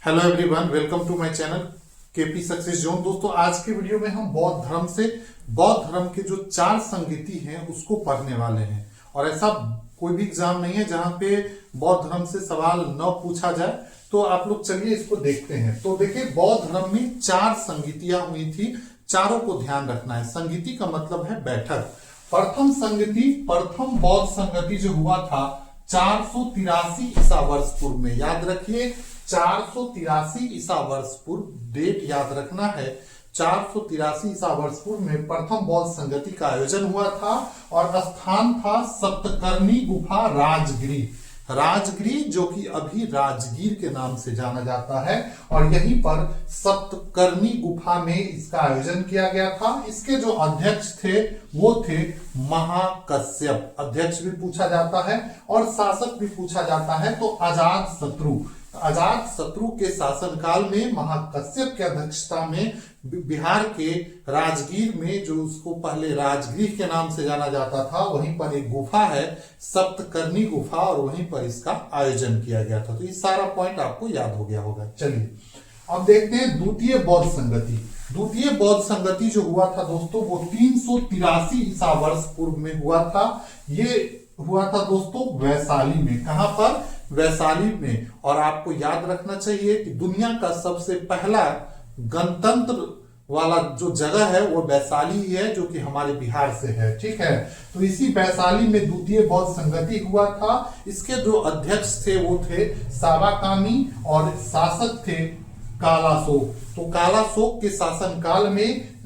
Hello everyone, welcome to my channel KP Success Zone. दोस्तों, आज के वीडियो में हम बौद्ध धर्म से बौद्ध धर्म के जो 4 संगीति हैं उसको पढ़ने वाले हैं। और ऐसा कोई भी एग्जाम नहीं है जहां पे बौद्ध धर्म से सवाल न पूछा जाए। तो आप लोग चलिए इसको देखते हैं। तो देखिए, बौद्ध धर्म में 4 संगीतियां हुई थी, चारों को ध्यान रखना है। संगीति का मतलब है बैठक। प्रथम बौद्ध संगति जो हुआ था 483 ईसा वर्ष पूर्व में। याद रखिए, 483 ईसा वर्ष पूर्व, डेट याद रखना है। 483 ईसा वर्ष पूर्व में प्रथम बौद्ध संगति का आयोजन हुआ था और स्थान था सप्तकर्णी गुफा, राजगिरी जो कि अभी राजगीर के नाम से जाना जाता है। और यहीं पर सप्तकर्णी गुफा में इसका आयोजन किया गया था। इसके जो अध्यक्ष थे वो थे महाकश्यप। अध्यक्ष भी पूछा जाता है और शासक भी पूछा जाता है तो अजातशत्रु के शासनकाल में महाकश्यप की अध्यक्षता में बिहार के राजगीर में, जो उसको पहले राजगीर के नाम से जाना जाता था, वहीं पर एक गुफा है सप्तकर्णी गुफा, और वहीं पर इसका आयोजन किया गया था। तो ये सारा पॉइंट आपको याद हो गया होगा। चलिए अब देखते हैं द्वितीय बौद्ध संगति। द्वितीय बौद्ध संगति जो हुआ था दोस्तों, वो 383 ईसा वर्ष पूर्व में हुआ था। ये हुआ था दोस्तों वैशाली में। कहां पर? वैशाली में। और आपको याद रखना चाहिए कि दुनिया का सबसे पहला गणतंत्र वाला जो जगह है वो वैशाली ही है, जो कि हमारे बिहार से है। ठीक है, तो इसी वैशाली में द्वितीय बौद्ध संगति हुआ था। इसके जो अध्यक्ष थे वो थे सावाकामी और शासक थे कालाशोक। तो कालाशोक के शासनकाल में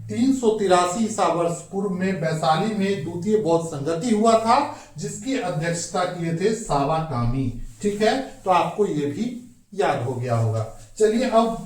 383 ईसा वर्ष पूर्व में वैशाली में द्वितीय बौद्ध संगति हुआ था, जिसकी अध्यक्षता किए थे सावाकामी। ठीक है, तो आपको ये भी याद हो गया होगा। चलिए अब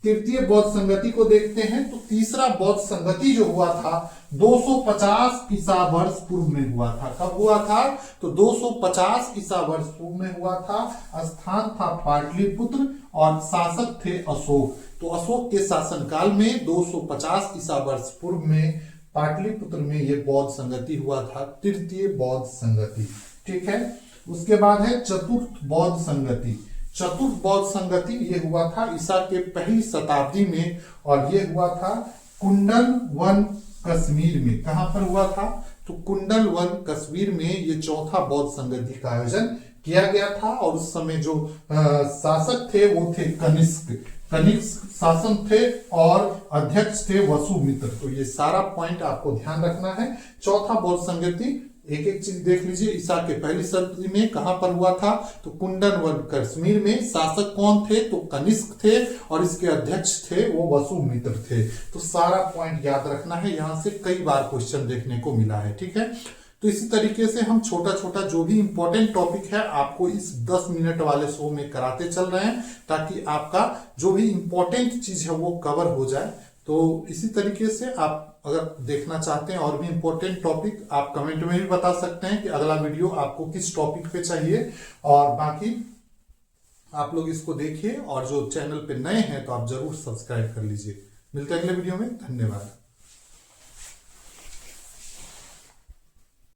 तृतीय बौद्ध संगति को देखते हैं। तो तीसरा बौद्ध संगति जो हुआ था 250 ईसा वर्ष पूर्व में हुआ था। कब हुआ था? तो 250 ईसा वर्ष पूर्व में हुआ था। स्थान था पाटलिपुत्र और शासक थे अशोक। तो अशोक के शासनकाल में 250 ईसा वर्ष पूर्व में पाटलिपुत्र में यह बौद्ध संगति हुआ था, तृतीय बौद्ध संगति। ठीक है, उसके बाद है चतुर्थ बौद्ध संगति। चतुर्थ बौद्ध संगति ये हुआ था ईसा के पहली शताब्दी में, और ये हुआ था कुंडल वन कश्मीर में। कहां पर हुआ था? तो कुंडल वन कश्मीर में ये चौथा बौद्ध संगति का आयोजन किया गया था। और उस समय जो शासक थे वो थे कनिष्क शासन थे और अध्यक्ष थे वसुमित्र। तो ये सारा पॉइंट आपको ध्यान रखना है। चौथा बौद्ध संगति, एक एक चीज देख लीजिए। ईसा के पहली शताब्दी में कहां पर हुआ था? तो कुंडल वन कश्मीर में। शासक कौन थे? तो कनिष्क थे और इसके अध्यक्ष थे वो वसुमित्र थे। तो सारा पॉइंट याद रखना है, यहां से कई बार क्वेश्चन देखने को मिला है। ठीक है, तो इसी तरीके से हम छोटा छोटा जो भी इंपॉर्टेंट टॉपिक है आपको इस 10 मिनट वाले शो में कराते चल रहे हैं, ताकि आपका जो भी इंपॉर्टेंट चीज है वो कवर हो जाए। तो इसी तरीके से आप अगर देखना चाहते हैं और भी इंपॉर्टेंट टॉपिक, आप कमेंट में भी बता सकते हैं कि अगला वीडियो आपको किस टॉपिक पे चाहिए। और बाकी आप लोग इसको देखिए, और जो चैनल पे नए हैं तो आप जरूर सब्सक्राइब कर लीजिए। मिलते हैं अगले वीडियो में। धन्यवाद।